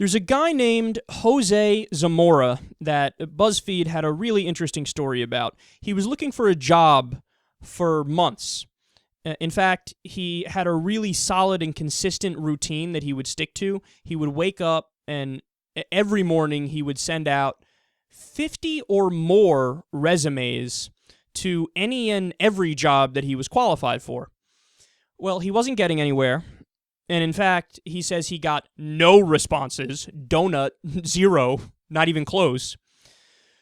There's a guy named Jose Zamora that Buzzfeed had a really interesting story about. He was looking for a job for months. In fact, he had a really solid and consistent routine that he would stick to. He would wake up and every morning he would send out 50 or more resumes to any and every job that he was qualified for. Well, he wasn't getting anywhere. And in fact, he says he got no responses, donut, zero, not even close.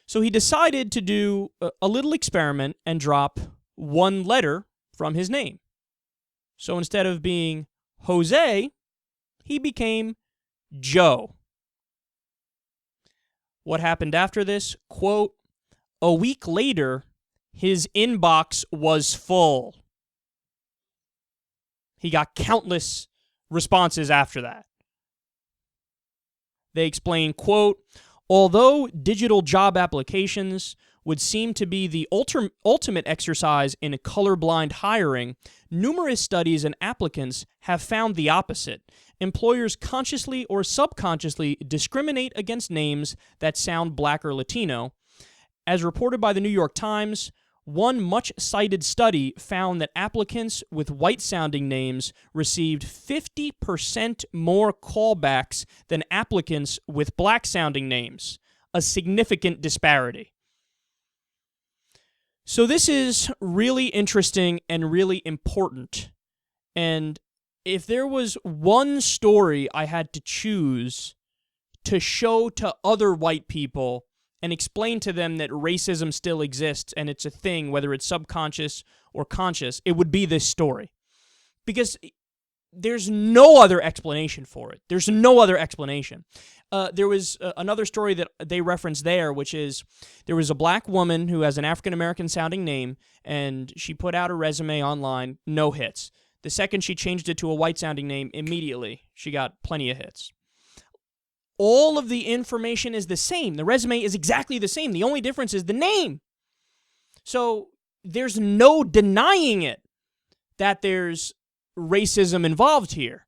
So he decided to do a little experiment and drop one letter from his name. So instead of being Jose, he became Joe. What happened after this? Quote, a week later, his inbox was full. He got countless responses after that. They explain, quote, although digital job applications would seem to be the ultimate exercise in colorblind hiring, numerous studies and applicants have found the opposite. Employers consciously or subconsciously discriminate against names that sound Black or Latino. As reported by the New York Times, one much-cited study found that applicants with white-sounding names received 50% more callbacks than applicants with black-sounding names, a significant disparity. So this is really interesting and really important. And if there was one story I had to choose to show to other white people and explain to them that racism still exists and it's a thing, whether it's subconscious or conscious, it would be this story. Because there's no other explanation for it. There's no other explanation. There was another story that they referenced there, which is there was a black woman who has an African-American sounding name, and she put out a resume online, no hits. The second she changed it to a white-sounding name, immediately she got plenty of hits. All of the information is the same. The resume is exactly the same. The only difference is the name. So there's no denying it that there's racism involved here.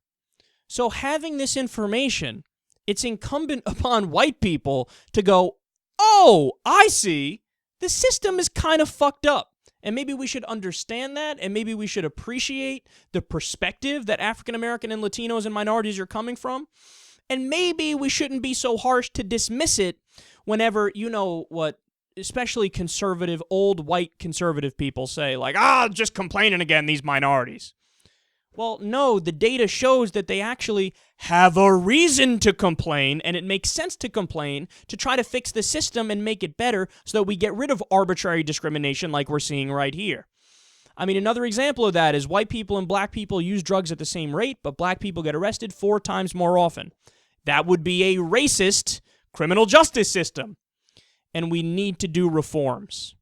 So having this information, it's incumbent upon white people to go, oh, I see. The system is kind of fucked up. And maybe we should understand that, and maybe we should appreciate the perspective that African American and Latinos and minorities are coming from. And maybe we shouldn't be so harsh to dismiss it whenever, you know what, especially conservative, old white conservative people say, like, just complaining again, these minorities. Well, no, the data shows that they actually have a reason to complain, and it makes sense to complain to try to fix the system and make it better so that we get rid of arbitrary discrimination like we're seeing right here. I mean, another example of that is white people and black people use drugs at the same rate, but black people get arrested 4 times more often. That would be a racist criminal justice system, and we need to do reforms.